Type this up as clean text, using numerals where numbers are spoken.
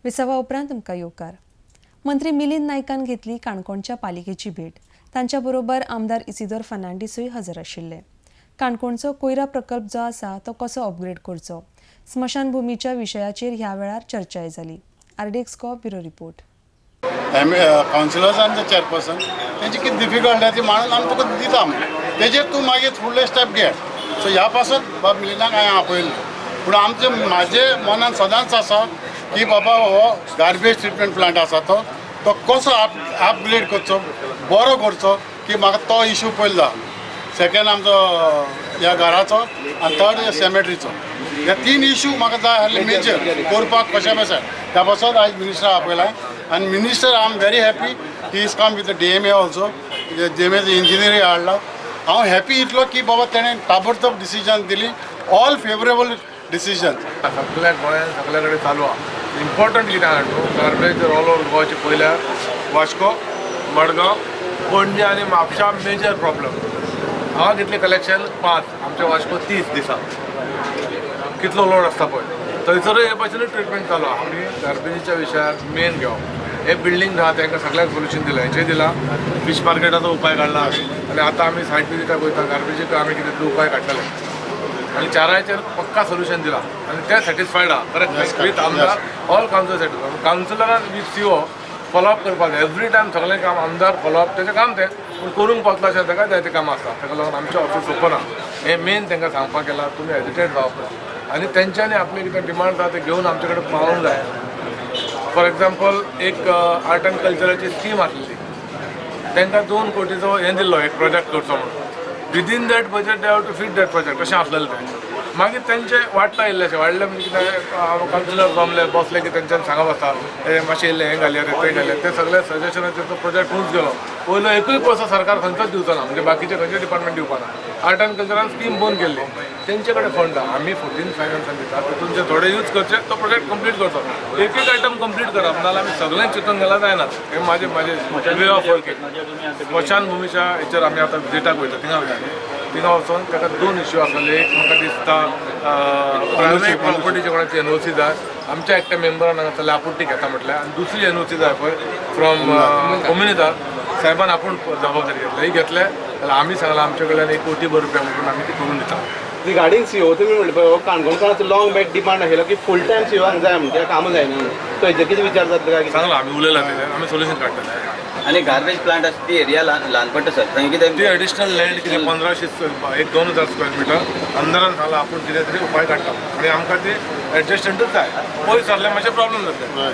विसावा उपरांत तुमकां येवकार। मंत्री मिलिंद नायकान घेतली काणकोणच्या पालिकेची भेट। तांच्या बरोबर आमदार इसिदोर फर्नांडीसूय हजर आशिल्ले। काणकोणचो कोयरा प्रकल्प जो आसा तो कसो अपग्रेड करचो, स्मशानभुमीच्या विशयाचेर ह्या वेळार चर्चा जाली। आरडीएक्सको ब्युरो रिपोर्ट। काउन्सिलर्स आनी द चेअरपर्सन तेंची कितें डिफिकल्ट ती मांडून आमी तुका दिता तेजेर तूं मागीर फुडले स्टेप घे। सो ह्या पासून बाबा मिलिंदाक हांवें आपयलें, पूण म्हाजे मनान सदांच आसा की बाबा हो गार्बेज ट्रिटमेंट प्लांट आसा तो कसो अपग्रेड करचो, बरो करचो, की म्हाका तो इशू पयलो जाय। सेकेंड आमचो ह्या घराचो आनी थर्ड सेमेट्रीचो, हे तीन इशू म्हाका जाय आसले मेजर करपाक कशें कशें। त्या पासून आयज मिनिस्टर आपयला आनी minister I am very happy he is come with the DMA also, DMAचे इंजिनियरींग हाडला। हांव हॅपी इतलो की बाबा तेणें ताबडतोब डिसिजन दिली, ऑल फेवरेबल डिसिजन। सगळ्या गोंयांत सगळे कडेन चालू आहा। इम्पॉर्टंट कितें आहा न्हू, गार्बेज ऑल ओवर गोवाचे पयल्यार वास्को, मडगांव, पणजी आनी म्हापशा मेजर प्रॉब्लम। हांगा कितले कलेक्शन 5, आमच्या वास्को 30 दिसांक कितलो लोड आसता पळय, थंयसरूय हे भशेन ट्रिटमेंट चालू आहा। आमी गार्बेजीच्या विशयार मेन घेवप, हे बिल्डींग आहा तांकां सगळ्यांक सोल्युशन दिलां, हेचें दिलां, फीश मार्केटाचो उपाय काडला आनी आतां आमी सायट विजीटाक वयता, गार्बेजीचो आमी कितें उपाय काडटले आनी चाराचेर पक्का सोल्युशन दिलां आनी ते सॅटिस्फायड आहा। करेक्ट विथ आमदार ऑल काउन्सिलर सॅटिस्फायड, काउन्सिलरान विथ CO फॉलोअप करपाक जाय। एवरी टायम सगळें काम आमदार फॉलोअप तेजें काम तें, पूण करूंक पावतलो अशें ताका जायतें कामां आसता। ताका लागून आमचें ऑफीस ओपन आहा, हें मेन तांकां सांगपाक केलां, तुमी हेजिटेट जावप आनी तेंच्यांनी आपले कितें डिमांड आसा ते घेवन आमचे कडेन पावोंक जाय। फॉर एग्जाम्पल एक आर्ट एंड कल्चराची स्कीम आसली, तांकां 2 कोटीचो हें दिल्लो एक प्रोजेक्ट करचो म्हणून। Within that budget they have to feet that project, अशें आसलेलें तें। मागीर तेंचे वाडटा इल्लेशें वाडलें म्हणजे कितें, काउन्सिलर जमले बसले की तेंच्यानी सांगप आसता हे मातशें इल्लें हें घालया रे तें घालया, ते सगळे सजेशनाचेर तो प्रोजेक्ट खूब गेलो। पयलो एकूय पयसो सरकार खंयचोच दिवचो ना, म्हणजे बाकीचे खंयचे डिपार्टमेंट दिवपा ना। आर्ट एंड कल्चरान स्कीम बंद केल्ली, तेंचे कडेन फंड आहा, आमी 14 फायनान्सान दिता, तितून जे थोडे यूज करचे तो प्रोजेक्ट कंप्लीट करचो। एक आयटम कंप्लीट करप नाजाल्यार आमी सगळें चिंतून गेला जायना। हे म्हाजे वे ऑफ वर्किंग। स्मशानभुमीच्या हेचेर आमी आतां विजीटाक वयता, थिंगा वचून ताका 2 इश्यू आसले। एक म्हाका दिसता प्रायवेट प्रॉपर्टीचे कोणाची NOC जाय, आमच्या एकट्या मेंबरान हांगासरले आपुट्टी घेता म्हटल्यार, आनी दुसरी NOC जाय पळय फ्रॉम कम्युनिटार साहेबान आपूण जबाबदारी घेतली। ही घेतले जाल्यार आमी सांगलां आमचे कडल्यान 1 कोटी रुपया म्हणून आमी ती करून दिता। रिगार्डिंग CO तुमी म्हणले पळय, काणकोणकारांचो लॉंग बॅक डिमांड आशिल्लो की फूल टायम CO हांगा जाय म्हणून, कामां जायना म्हणून, तो हेजेर कितें विचार जातलो काय? सांगलां आमी उलयलां तेजेर, आमी सोल्युशन काडटले। आणि गार्बेज प्लांट आसा ती एरिया ल्हान पडटा सर, तांकां कितें ती एडिशनल लँड कितें 1500 1-2,000 स्क्वेअर मिटर अंदरान सांगलां आपूण कितें तरी उपाय काडटा आनी आमकां ती एडजस्टमेंटूच जाय। पयस सरलें मातशें प्रॉब्लम जातलें।